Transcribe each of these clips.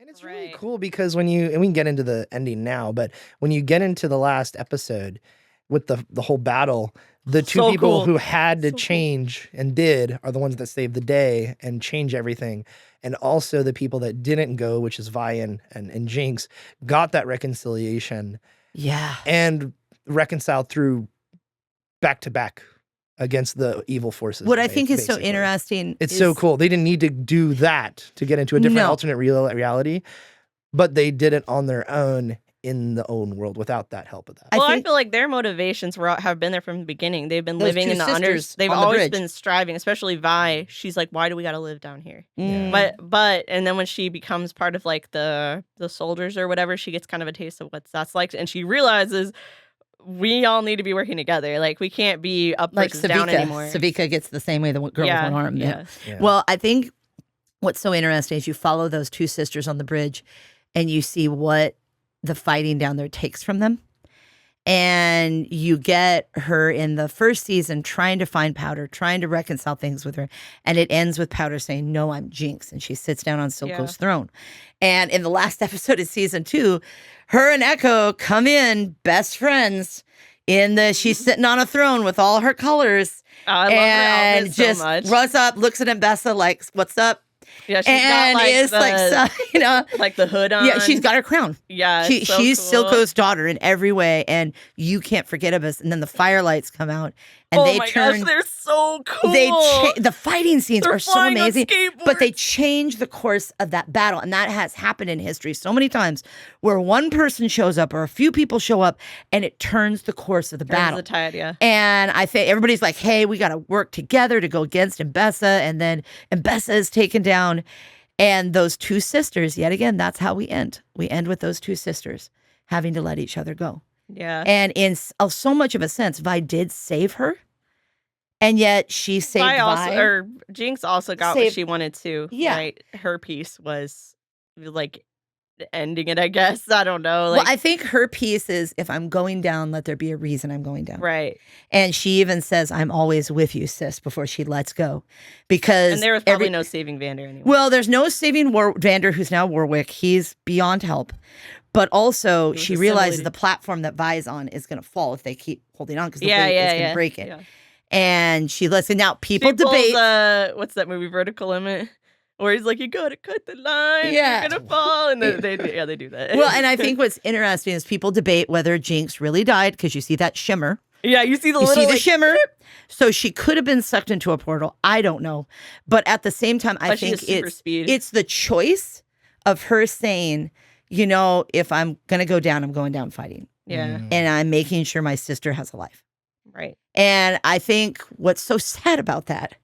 And it's really cool because and we can get into the ending now, but when you get into the last episode with the whole battle, the two people who had to change and did are the ones that saved the day and change everything. And also the people that didn't go, which is Vi and Jinx, got that reconciliation. Yeah. And reconciled through back to back against the evil forces. What I think is so interesting. It's so cool. They didn't need to do that to get into a different alternate reality, but they did it on their own in the own world without that help of that. Well, I feel like their motivations have been there from the beginning. They've been living in the unders. They've always been striving, especially Vi. She's like, why do we got to live down here? Yeah. But and then when she becomes part of like the soldiers or whatever, she gets kind of a taste of what that's like, and she realizes we all need to be working together. Like we can't be up versus down anymore. Savika gets the same way the girl with one arm. Yeah. Well, I think what's so interesting is you follow those two sisters on the bridge, and you see what the fighting down there takes from them. And you get her in the first season trying to find Powder, trying to reconcile things with her. And it ends with Powder saying, no, I'm Jinx. And she sits down on Silco's throne. And in the last episode of season 2, her and Echo come in best friends she's sitting on a throne with all her colors. I love her outfit just so much. runs up, looks at Mbessa like, what's up? Yeah, she's got like the hood on. Yeah, she's got her crown. Yeah, she's cool. Silco's daughter in every way, and you can't forget of us. And then the firelights come out, and they turn. Gosh, they're so cool. The fighting scenes are so amazing, but they change the course of that battle, and that has happened in history so many times, where one person shows up or a few people show up, and it turns the course of the battle. The tide, yeah. And I think everybody's like, "Hey, we got to work together to go against Mbessa," and then Mbessa is taken down. And those two sisters, yet again, that's how we end. We end with those two sisters having to let each other go. Yeah. And in so much of a sense, Vi did save her. And yet she saved Vi. Jinx also got what she wanted to. Yeah. Right? Her piece was like ending it, I guess. I don't know. Well, I think her piece is, if I'm going down, let there be a reason I'm going down. Right. And she even says, I'm always with you, sis, before she lets go. And there was probably no saving Vander anymore. Well, there's no saving Vander, who's now Warwick. He's beyond help. But also, she realizes the platform that Vi's on is going to fall if they keep holding on, because the weight is going to break it. Yeah. And she lets it. Now, people debate. What's that movie, Vertical Limit? Where he's like, you gotta cut the line, you're gonna fall. And they do that. Well, and I think what's interesting is people debate whether Jinx really died, because you see that shimmer. Yeah, you see the shimmer. So she could have been sucked into a portal. I don't know. But at the same time, I think it's the choice of her saying, if I'm gonna go down, I'm going down fighting. Yeah. And I'm making sure my sister has a life. Right. And I think what's so sad about that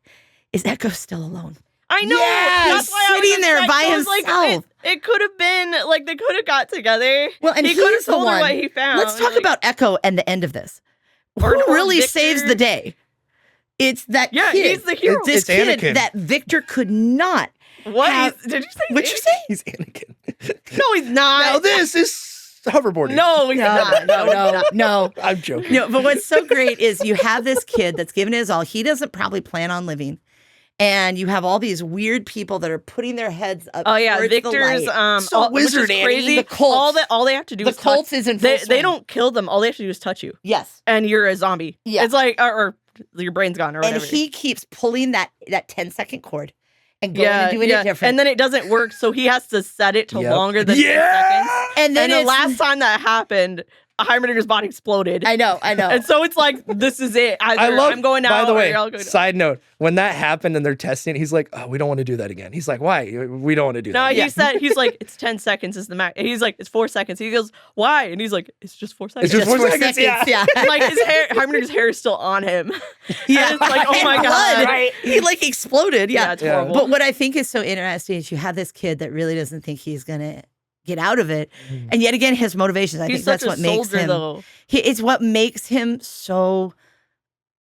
is Echo's still alone. I know. Yes, that's why sitting there by himself. Like, it could have been like they could have got together. Well, and he could have told her what he found. Let's talk about Echo and the end of this. Who really saves the day? It's that kid. He's the hero. This kid Anakin. that Victor could not. What? Did you say? What'd you say? He's Anakin. No, he's not. Now this is hoverboarding. No, he's not. No. I'm joking. No, but what's so great is you have this kid that's given his all. He doesn't probably plan on living. And you have all these weird people that are putting their heads up. Oh yeah, Victor's wizard, crazy. The Colts. All they have to do is Colts is in full swing. They don't kill them. All they have to do is touch you. Yes, and you're a zombie. Yeah, it's like or your brain's gone or whatever. And he keeps pulling that 10-second cord and going and doing it different. And then it doesn't work, so he has to set it to longer than 10 seconds. And then the last time that happened, Heimerdinger's body exploded. I know. And so it's like, this is it. I'm going out. By the way, side note, when that happened and they're testing, he's like, oh, we don't want to do that again. He's like, why? We don't want to do that. No, he's like, it's 10 seconds is the max. He's like, it's 4 seconds. He goes, why? And he's like, it's just 4 seconds. It's just 4 seconds. Yeah. Like Heimerdinger's hair is still on him. Yeah. It's like, oh my God. Right? He like exploded. Yeah. It's horrible. But what I think is so interesting is you have this kid that really doesn't think he's going to get out of it. And yet again, his motivations, I think that's what makes him. It's what makes him so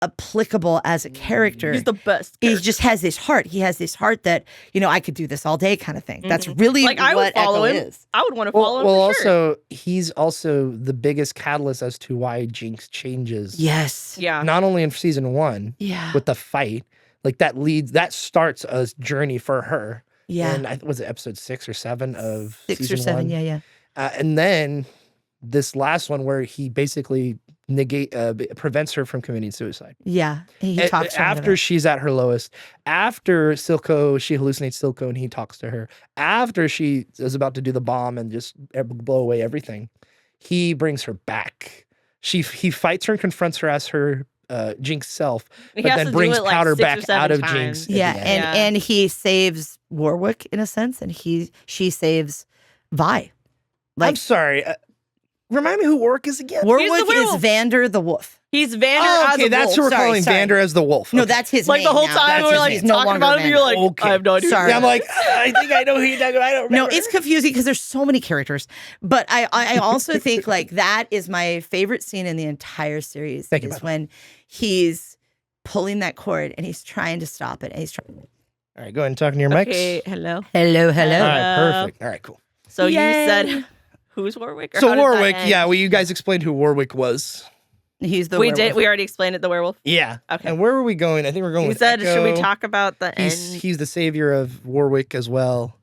applicable as a character. He's the best. He just has this heart. He has this heart that, I could do this all day kind of thing. That's really what Echo is. I would want to follow him. Well, also, he's also the biggest catalyst as to why Jinx changes. Yes. Yeah. Not only in season 1 with the fight, like that starts a journey for her. Yeah. And was it episode 6 or 7 of 6 season or 7, 1? yeah. And then this last one where he basically prevents her from committing suicide. Yeah. He talks to her after she's at her lowest, after Silco, she hallucinates Silco and he talks to her. After she is about to do the bomb and just blow away everything, he brings her back. He fights her and confronts her as her Jinx self, but then brings Powder back out of Jinx. Yeah, and he saves Warwick in a sense, and she saves Vi. I'm sorry. Remind me who Warwick is again. Warwick is Vander the wolf. He's Vander as a wolf. That's who we're calling Vander as the wolf. No, that's his name. Like the whole time we're like talking about him, you're like, I have no idea. Sorry. I'm like, I think I know who you're talking about. I don't remember. No, it's confusing because there's so many characters. But I also think like that is my favorite scene in the entire series is when he's pulling that cord and he's trying to stop it. And he's trying. All right, go ahead and talk in your mics. Okay, hello. Hello. All right, perfect. All right, cool. So you said who's Warwick? So Warwick, you guys explained who Warwick was. He's the werewolf. We already explained it, the werewolf. Yeah. Okay. And where were we going? I think we're going with said, Echo. should we talk about the end? He's the savior of Warwick as well.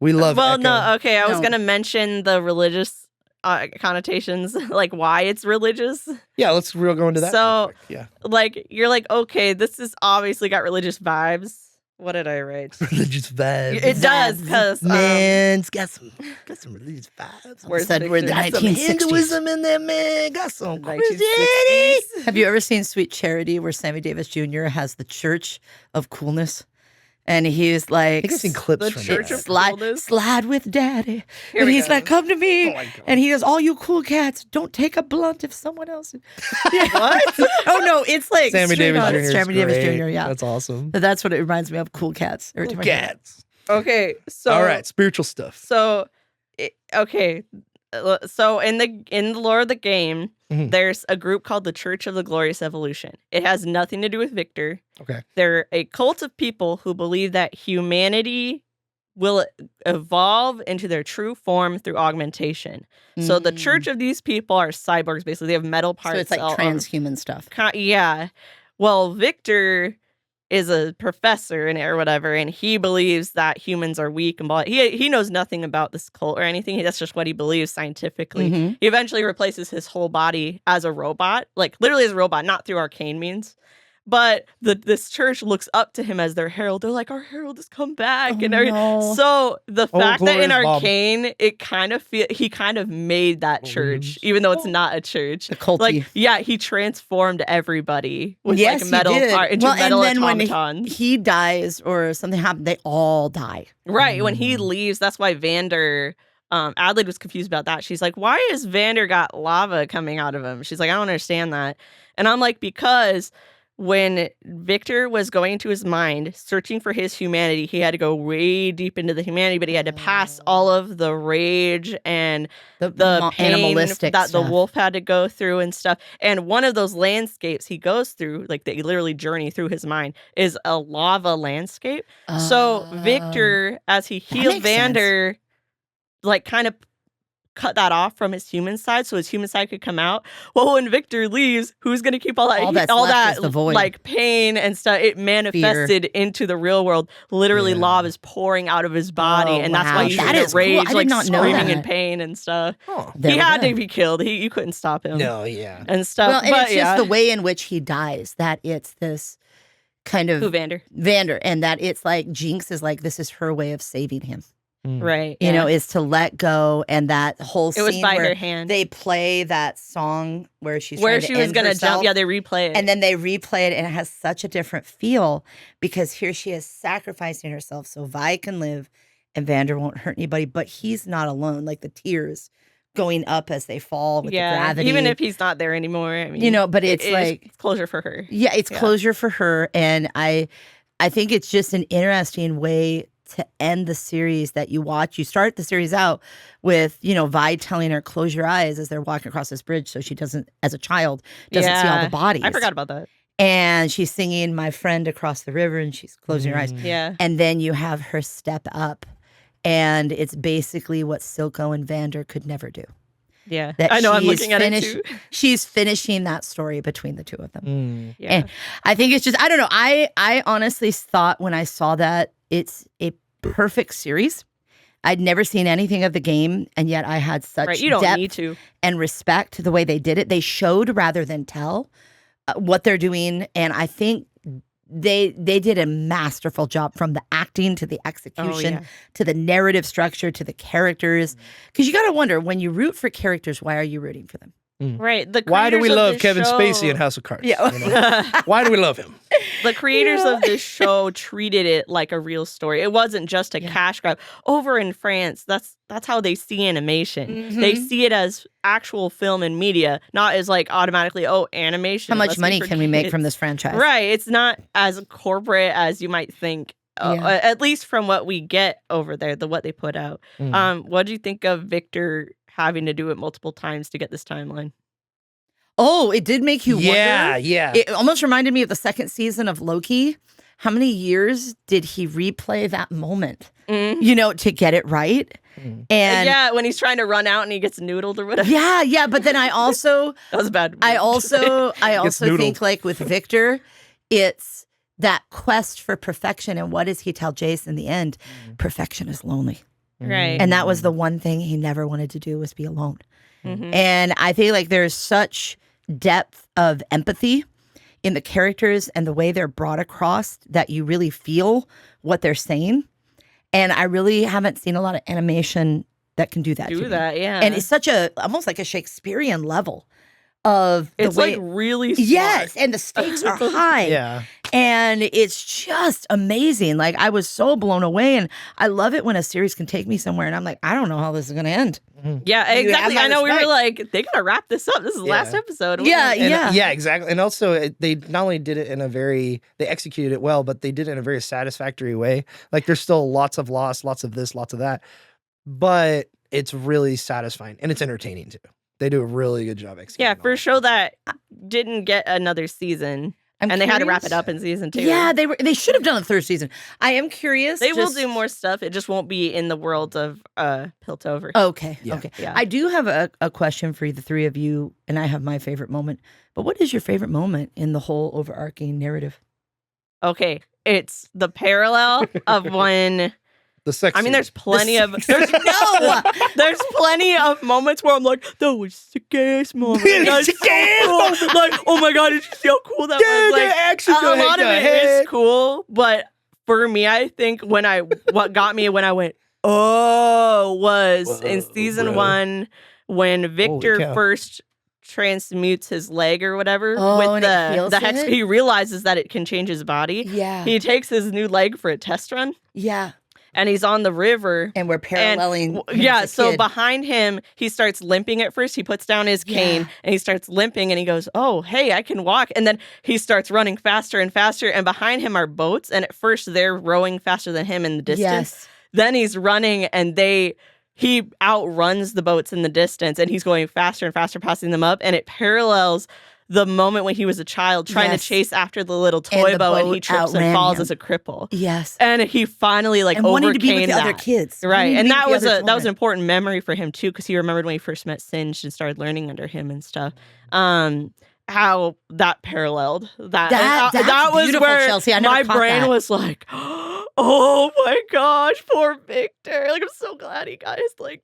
We love Well, Echo. no, okay. I was going to mention the religious connotations, like why it's religious. Yeah, let's go into that. So, yeah. Like, you're like, okay, this is obviously got religious vibes. What did I write? Religious vibes. It does, because man, it's got some religious vibes. Where's said we're the got some 1960s. Hinduism in there, man. Got some 1960s. Have you ever seen Sweet Charity, where Sammy Davis Jr. has the Church of Coolness? And he's like, I think I've seen clips from Church that. of slide with daddy. And he's like, come to me. Oh and he goes, all you cool cats, don't take a blunt if someone else. What? Oh, no, it's like Sammy Davis Jr. Sammy Davis Jr., yeah. That's awesome. But that's what it reminds me of, cool cats. Every time I hear that. Cats. Okay, so All right, spiritual stuff. So, so in the lore of the game, there's a group called the Church of the Glorious Evolution. It has nothing to do with Victor. Okay. They're a cult of people who believe that humanity will evolve into their true form through augmentation. So the church of these people are cyborgs, basically. They have metal parts. So it's like transhuman stuff. Yeah. Well, Victor is a professor in it or whatever, and he believes that humans are weak and he knows nothing about this cult or anything. That's just what he believes scientifically. He eventually replaces his whole body as a robot, like literally as a robot, not through arcane means. But this church looks up to him as their herald. They're like, our herald has come back. So the fact that in Arcane, it kind of he kind of made that church, even though it's not a church. The culty. Like, yeah, he transformed everybody with like metal into metal and then automatons. When he dies or something happens, they all die. Right. When he leaves, that's why Vander... Adelaide was confused about that. She's like, why is Vander got lava coming out of him? She's like, I don't understand that. And I'm like, because... when Victor was going into his mind, searching for his humanity, he had to go way deep into the humanity, but he had to pass all of the rage and the pain animalistic that stuff. the wolf had to go through and stuff. And one of those landscapes he goes through, like they literally journey through his mind, is a lava landscape. So Victor, as he healed Vander, like kind of cut that off from his human side so his human side could come out. Well, when Victor leaves, who's going to keep all that the void. Like pain and stuff? It manifested into the real world. Literally, lava is pouring out of his body, and that's why you get rage, cool. like screaming in pain and stuff. He had to be killed. You couldn't stop him. No, yeah, and stuff. Well, and it's just the way in which he dies that it's this kind of Vander, and that it's like Jinx is like this is her way of saving him. Right. You know, is to let go, and that whole scene it was by where her hand. They play that song where she was going to jump. Yeah, they replay it. And then they replay it, and it has such a different feel because here she is sacrificing herself so Vi can live and Vander won't hurt anybody, but he's not alone. Like the tears going up as they fall with the gravity. Even if he's not there anymore. I mean, you know, but it's like closure for her. Yeah, it's closure for her. And I think it's just an interesting way to end the series that you watch. You start the series out with, Vi telling her, close your eyes as they're walking across this bridge so she doesn't, as a child, doesn't see all the bodies. I forgot about that. And she's singing My Friend Across the River and she's closing her eyes. Yeah. And then you have her step up and it's basically what Silco and Vander could never do. Yeah. I know, I'm looking at it too. She's finishing that story between the two of them. Yeah. And I think it's just, I don't know. I honestly thought when I saw that, it's a perfect series. I'd never seen anything of the game, and yet I had such you don't depth need to. and respect to the way they did it. They showed rather than tell what they're doing, and I think they did a masterful job, from the acting to the execution to the narrative structure to the characters. Because you got to wonder, when you root for characters, why are you rooting for them? Right. Why do we love Kevin Spacey in House of Cards? Yeah. You know? Why do we love him? The creators of this show treated it like a real story. It wasn't just a cash grab. Over in France, that's how they see animation. Mm-hmm. They see it as actual film and media, not as like automatically, animation. How much money can we make from this franchise? Right. It's not as corporate as you might think. At least from what we get over there, what they put out. What do you think of Victor having to do it multiple times to get this timeline? Oh, it did make you wonder. Yeah. It almost reminded me of the second season of Loki. How many years did he replay that moment, to get it right? And when he's trying to run out and he gets noodled or whatever. Yeah. But then I also that was bad. I also think, like, with Victor, it's that quest for perfection. And what does he tell Jace in the end? Perfection is lonely. Right. And that was the one thing he never wanted to do, was be alone. Mm-hmm. And I feel like there's such depth of empathy in the characters and the way they're brought across that you really feel what they're saying. And I really haven't seen a lot of animation that can do that. Yeah. And it's such almost like a Shakespearean level of the it's way. Like really smart. Yes, and the stakes are high. Yeah. And it's just amazing. Like, I was so blown away, and I love it when a series can take me somewhere and I'm like, I don't know how this is going to end. Yeah, exactly. I know we were like, they gotta wrap this up. This is the last episode. Yeah, yeah, exactly. And also, they not only did it they executed it well, but they did it in a very satisfactory way. Like, there's still lots of loss, lots of this, lots of that, but it's really satisfying and it's entertaining too. They do a really good job executing. Yeah, for a show that didn't get another season. They had to wrap it up in season 2. Yeah, they should have done a third season. I am curious. They will do more stuff. It just won't be in the world of Piltover. Okay. Yeah. Okay. Yeah. I do have a question for the three of you, and I have my favorite moment. But what is your favorite moment in the whole overarching narrative? Okay, it's the parallel of when. The sex. I mean, there's plenty of there's plenty of moments where I'm like, that was the gayest moment. That's so cool. Like, oh my god, did you see how cool that was? Like, a lot of it is cool, but for me, I think what got me when I went, was in season 1 when Victor first transmutes his leg or whatever with the hex. He realizes that it can change his body. Yeah. He takes his new leg for a test run. Yeah. And he's on the river. And we're paralleling. So behind him, he starts limping at first. He puts down his cane and he starts limping and he goes, oh, hey, I can walk. And then he starts running faster and faster. And behind him are boats. And at first, they're rowing faster than him in the distance. Yes. Then he's running and he outruns the boats in the distance. And he's going faster and faster, passing them up. And it parallels the moment when he was a child trying to chase after the little toy boat and he trips and falls as a cripple. Yes. And he finally overcame wanting to be with the that. other kids. Right. And that was an important memory for him too, because he remembered when he first met Singed and started learning under him and stuff. How that paralleled that. That was where Chelsea. my brain was like, oh my gosh, poor Victor. Like, I'm so glad he got his leg.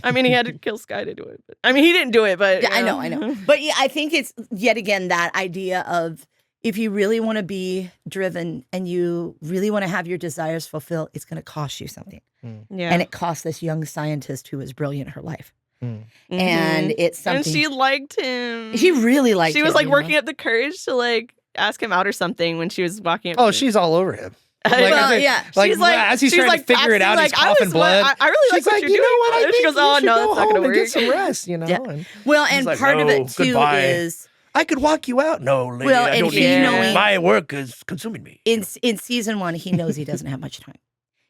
I mean, he had to kill Sky to do it. But, I mean, he didn't do it, but... Yeah, I know. But yeah, I think it's, yet again, that idea of, if you really want to be driven and you really want to have your desires fulfilled, it's going to cost you something. Yeah. And it cost this young scientist who was brilliant her life. And it's something... And she liked him. She really liked him. She was, like, working up the courage to, like, ask him out or something when she was walking up. Oh, she's all over him. She's like, as he's trying to figure it out, he's coughing blood. I really like what you're doing. What? I think she goes, oh no, that's not going to work. And get some rest, you know. Yeah. And well, and like, part of it too is I could walk you out. No, lady, well, I don't and need knowing, you. My work is consuming me. In season 1, he knows he doesn't have much time.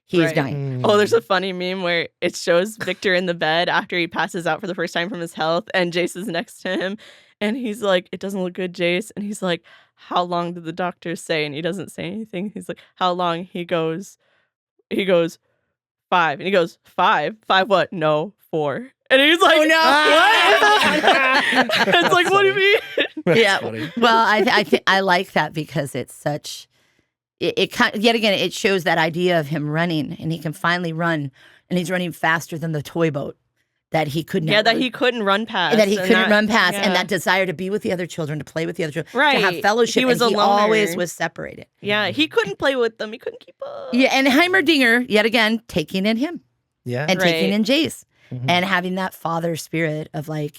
He's dying. Oh, there's a funny meme where it shows Victor in the bed after he passes out for the first time from his health, and Jace is next to him, and he's like, "It doesn't look good, Jace," and he's like, "How long did the doctor say?" And he doesn't say anything. He's like, "How long?" He goes, 5. And he goes, 5? 5 what? No, 4. And he's like, oh, no. What? It's like, what do you mean? Yeah. Funny. Well, I like that because it's such... yet again, it shows that idea of him running, and he can finally run, and he's running faster than the toy boat that he could never. Yeah, that he couldn't run past. That he couldn't run past, and that desire to be with the other children, to play with the other children, right. to have fellowship. He was and he a loner. always was separated. Yeah, he couldn't play with them. He couldn't keep up. Yeah, and Heimerdinger, yet again, taking in him. Yeah. And taking in Jace. Mm-hmm. And having that father spirit of like,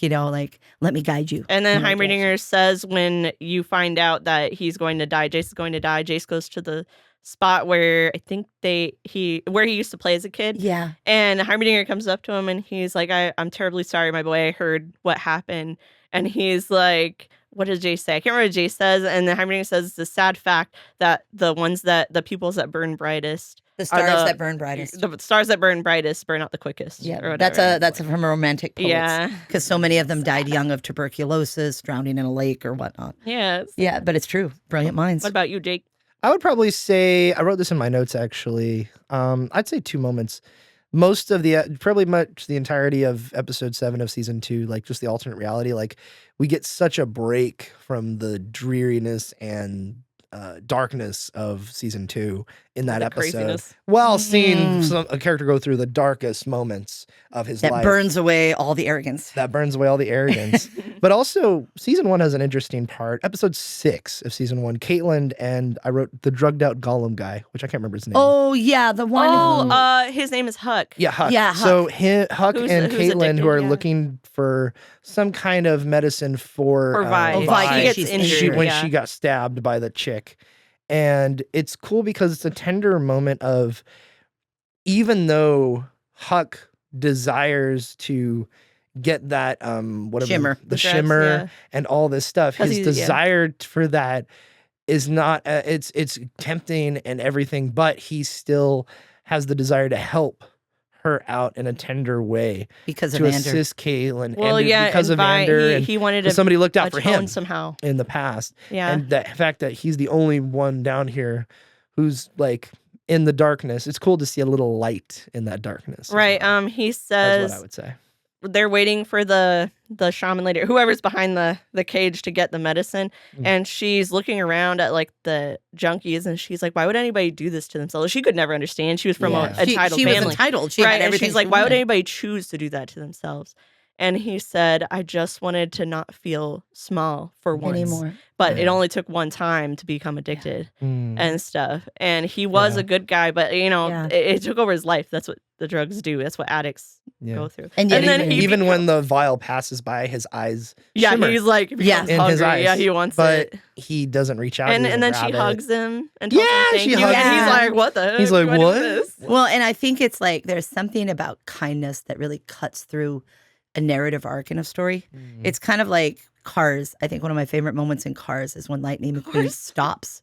let me guide you. And then Heimerdinger says when you find out that he's going to die, Jace is going to die, Jace goes to the spot where I think where he used to play as a kid. Yeah. And Heimerdinger comes up to him and he's like, I'm terribly sorry, my boy. I heard what happened. And he's like, what does Jace say? I can't remember what Jace says. And then Heimerdinger says it's a sad fact that the pupils that burn brightest, the stars that burn brightest. The stars that burn brightest burn out the quickest. Yeah, that's from a romantic poet. Yeah. Because so many of them died young of tuberculosis, drowning in a lake or whatnot. Yes. Yeah, but it's true. Brilliant minds. What about you, Jake? I would probably say, I wrote this in my notes actually. I'd say 2 moments. Most of probably much the entirety of episode 7 of season 2, like just the alternate reality, like we get such a break from the dreariness and darkness of season 2 in that episode. Craziness. While seeing a character go through the darkest moments of his life. That burns away all the arrogance. But also, season 1 has an interesting part. Episode 6 of season 1, Caitlin and I wrote the drugged out Gollum guy, which I can't remember his name. Oh, yeah, the one. His name is Huck. Yeah, Huck. Yeah, Huck. So Huck Who's and Caitlin, who are addicted, looking for some kind of medicine for Vi. Vi. He gets She's injured. when she got stabbed by the chick. And it's cool because it's a tender moment of, even though Huck desires to get that Shimmer. the shimmer and all this stuff, his desire for that is not it's tempting and everything, but he still has the desire to help her out in a tender way because of to Ander. assist Caitlin. Well, because of Ander, he wanted to somebody looked out for him somehow in the past. Yeah, and the fact that he's the only one down here who's like in the darkness. It's cool to see a little light in that darkness. Right. He says that's what I would say. They're waiting for the shaman lady, whoever's behind the cage, to get the medicine, and she's looking around at like the junkies, and she's like, "Why would anybody do this to themselves?" She could never understand. She was from a entitled family. She was entitled. She right? had everything. And she's like, "Why would anybody choose to do that to themselves?" And he said, "I just wanted to not feel small for once anymore." But it only took one time to become addicted and stuff. And he was a good guy, but it took over his life. That's what the drugs do. That's what addicts go through. And then even when the vial passes by, his eyes shimmer. he's like, in hungry. his eyes. Yeah, he wants but it. He doesn't reach out. And then she hugs him and tells him thank she you. hugs And he's him. like, what the heck? He's like, do I do with what? this? Well, and I think it's like there's something about kindness that really cuts through a narrative arc in a story. It's kind of like Cars. I think one of my favorite moments in Cars is when Lightning McQueen stops.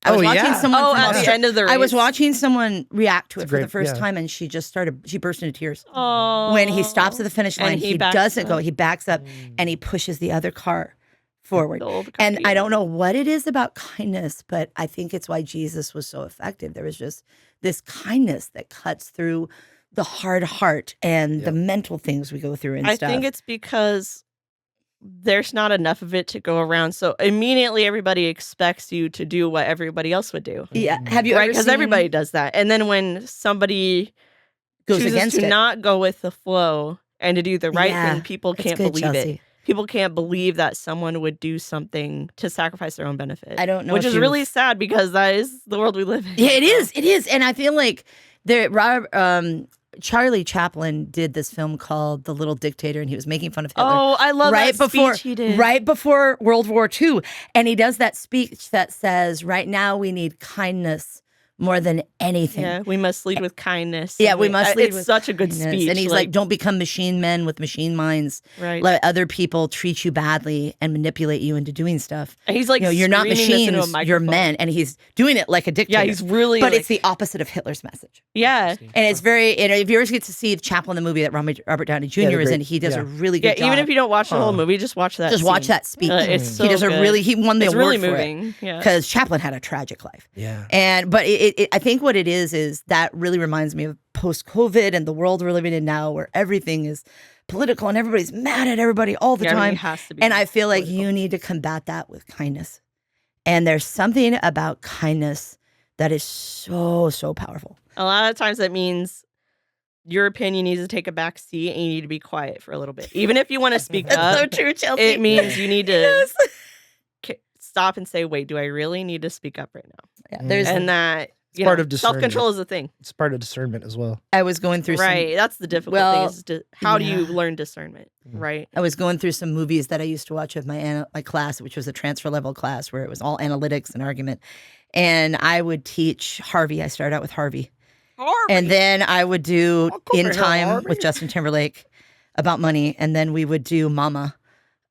I was watching someone. At the end of the race. I was watching someone react to it for great- the first yeah. time, and she burst into tears. Oh. When he stops at the finish line, And he backs doesn't go. up. He backs up and he pushes the other car forward. The old And copy. I don't know what it is about kindness, but I think it's why Jesus was so effective. There was just this kindness that cuts through the hard heart and the mental things we go through and stuff. I think it's because there's not enough of it to go around. So immediately everybody expects you to do what everybody else would do. Yeah. Have you Right? ever Because seen everybody does that. And then when somebody goes chooses against to it? not go with the flow and to do the right Yeah, thing, people that's can't good, believe Chelsea. it. People can't believe that someone would do something to sacrifice their own benefit. I don't know Which if is you've- really sad because that is the world we live in. Yeah, it is. It is. And I feel like Charlie Chaplin did this film called The Little Dictator, and he was making fun of Hitler. Oh, I love right that before, speech he did. Right before World War II. And he does that speech that says, right now we need kindness more than anything. Yeah, we must lead with kindness. Yeah, And we must lead It's with such a good kindness. speech. And he's like, don't become machine men with machine minds. Right. Let other people treat you badly and manipulate you into doing stuff. And he's like, you're not screaming this into a machines, you're microphone. men. And he's doing it like a dictator. Yeah, he's really But like, it's the opposite of Hitler's message. yeah. And it's very, and if you ever get to see Chaplin, the movie that Robert Downey Jr. they're is in, great. he does Yeah. a really Yeah, good job. even if you don't watch the whole movie, just watch that. Just watch scene. that speech. It's so he does good. he won the It's award really for moving. it. Yeah. Because Chaplin had a tragic life. Yeah. But I think what it is that really reminds me of post-COVID and the world we're living in now, where everything is political and everybody's mad at everybody all the Yeah, everything time. has to be And I feel like political. you need to combat that with kindness. And there's something about kindness that is so, so powerful. A lot of times that means your opinion needs to take a back seat and you need to be quiet for a little bit. Even if you want to speak That's up, so true, Chelsea. it means you need to stop and say, wait, do I really need to speak up right now? Yeah, and that part of discernment. Self-control is a thing. It's part of discernment as well. I was going through That's the difficult thing is how do you learn discernment, right? I was going through some movies that I used to watch with my class, which was a transfer level class where it was all analytics and argument. And I would teach Harvey. I started out with Harvey. And then I would do In Time with Justin Timberlake about money. And then we would do Mama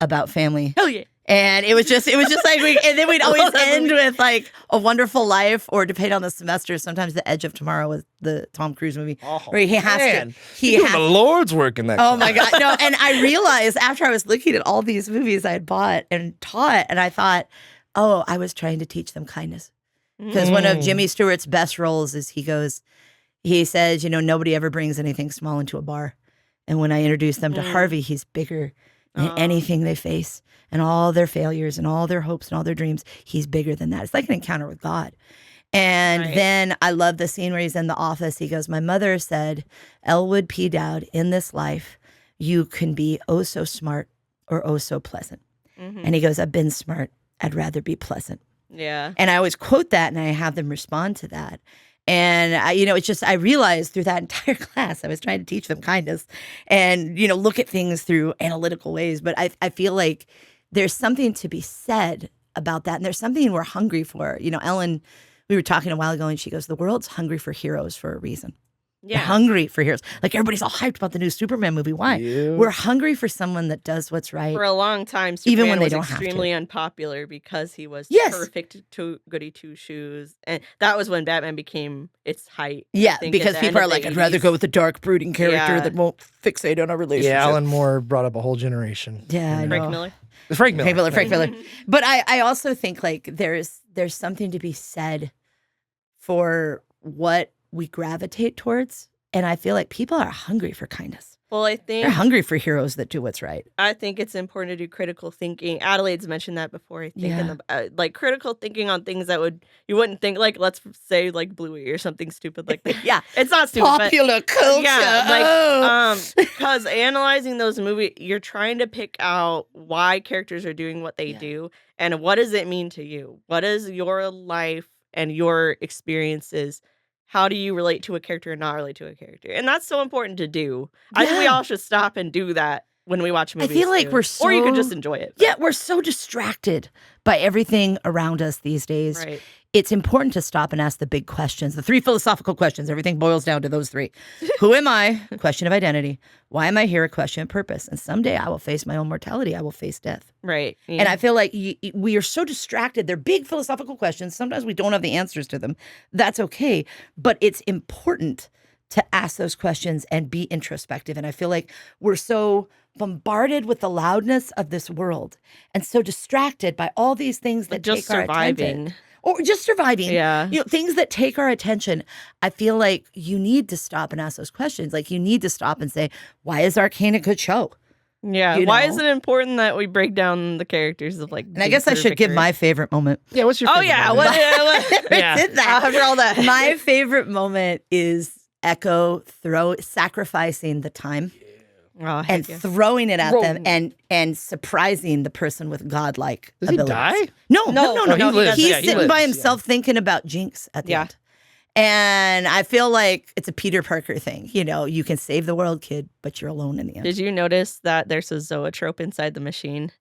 about family. Hell yeah. And it was just like, and then we'd always end with like A Wonderful Life, or depending on the semester, sometimes The Edge of Tomorrow was the Tom Cruise movie. Where he has to. He doing the Lord's work in that. Oh my God. No. And I realized after I was looking at all these movies I had bought and taught, and I thought, oh, I was trying to teach them kindness. Because one of Jimmy Stewart's best roles is he says, nobody ever brings anything small into a bar. And when I introduce them to Harvey, he's bigger than anything they face and all their failures and all their hopes and all their dreams. He's bigger than that. It's like an encounter with God. And then I love the scene where he's in the office. He goes, my mother said, Elwood P. Dowd, in this life, you can be oh so smart or oh so pleasant. And he goes, I've been smart. I'd rather be pleasant. Yeah. And I always quote that and I have them respond to that. And it's just, I realized through that entire class, I was trying to teach them kindness and, look at things through analytical ways. But I feel like there's something to be said about that. And there's something we're hungry for. Ellen, we were talking a while ago and she goes, the world's hungry for heroes for a reason. Yeah. We're hungry for heroes. Like everybody's all hyped about the new Superman movie. Why? Yeah. We're hungry for someone that does what's right. For a long time, Superman even when they was don't extremely have to. Unpopular because he was perfect goody two shoes. And that was when Batman became its height. Yeah, because people are like, I'd rather go with a dark, brooding character that won't fixate on a relationship. Yeah, Alan Moore brought up a whole generation. Yeah, I know. Frank Miller. Frank Miller. But I also think like there's something to be said for what we gravitate towards. And I feel like people are hungry for kindness. Well, I think they're hungry for heroes that do what's right. I think it's important to do critical thinking. Adelaide's mentioned that before. I think like critical thinking on things that you wouldn't think, like let's say like Bluey or something stupid like that. Yeah, it's not stupid. Popular culture. Yeah, because analyzing those movies, you're trying to pick out why characters are doing what they do and what does it mean to you. What is your life and your experiences? How do you relate to a character and not relate to a character? And that's so important to do. Yeah. I think we all should stop and do that when we watch movies. I feel like we're so... Or you can just enjoy it. Yeah, we're so distracted by everything around us these days. Right. It's important to stop and ask the big questions, the 3 philosophical questions. Everything boils down to those 3. Who am I? A question of identity. Why am I here? A question of purpose. And someday I will face my own mortality. I will face death. Right. Yeah. And I feel like we are so distracted. They're big philosophical questions. Sometimes we don't have the answers to them. That's okay. But it's important to ask those questions and be introspective. And I feel like we're so bombarded with the loudness of this world and so distracted by all these things that take our attention. Or just surviving. Yeah. Things that take our attention. I feel like you need to stop and ask those questions. Like you need to stop and say, why is Arcane a good show? Yeah. Why is it important that we break down the characters of like? And I guess I should give my favorite moment. Yeah. What's your favorite moment? After all that. My favorite moment is Echo sacrificing the time. And throwing it at them and surprising the person with godlike abilities. Does he die? No. He's sitting by himself thinking about Jinx at the end. And I feel like it's a Peter Parker thing. You can save the world, kid, but you're alone in the end. Did you notice that there's a zoetrope inside the machine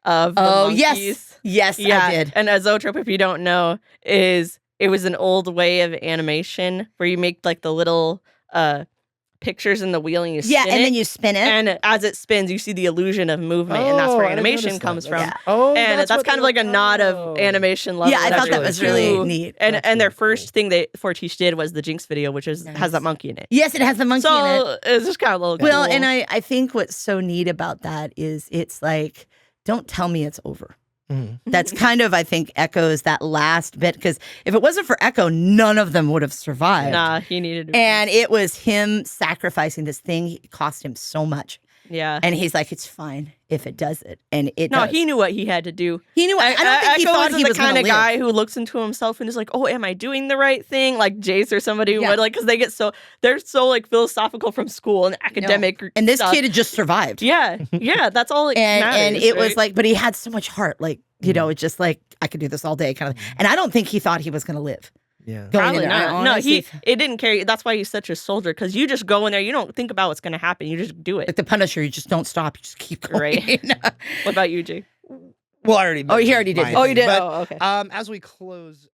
of the monkeys? Yes, I did. And a zoetrope, if you don't know, it was an old way of animation where you make like the little pictures in the wheel and you spin it. And then you spin it. And as it spins, you see the illusion of movement, and that's where animation comes from. Yeah. Oh, and that's kind of like a nod of animation level. Yeah, I thought that was really neat. And their first thing Fortiche did was the Jinx video, which has that monkey in it. Yes, it has the monkey in it. So it's just kind of a little Well, cool. and I think what's so neat about that is it's like, don't tell me it's over. That's kind of, I think, Echo's that last bit, because if it wasn't for Echo, none of them would have survived. Nah, he needed to. And it was him sacrificing this thing. It cost him so much. Yeah. And he's like, it's fine if it does it. And it No, does. he knew what he had to do. He knew. I don't think he thought he was the kind of live. guy who looks into himself and is like, "Oh, am I doing the right thing?" Like Jace or somebody would, like, because they're so like philosophical from school and academic. And this stuff. kid had just survived. Yeah, that's all. And it was right? like, but he had so much heart. Like, you know, it's just like I could do this all day, kind of. And I don't think he thought he was going to live. Yeah, probably not. No, it didn't care. That's why he's such a soldier, because you just go in there, you don't think about what's going to happen, you just do it. Like the Punisher, you just don't stop, you just keep going. Right. What about you, Jay? Well, I already. Oh, he already did. Oh, you did. But, okay. As we close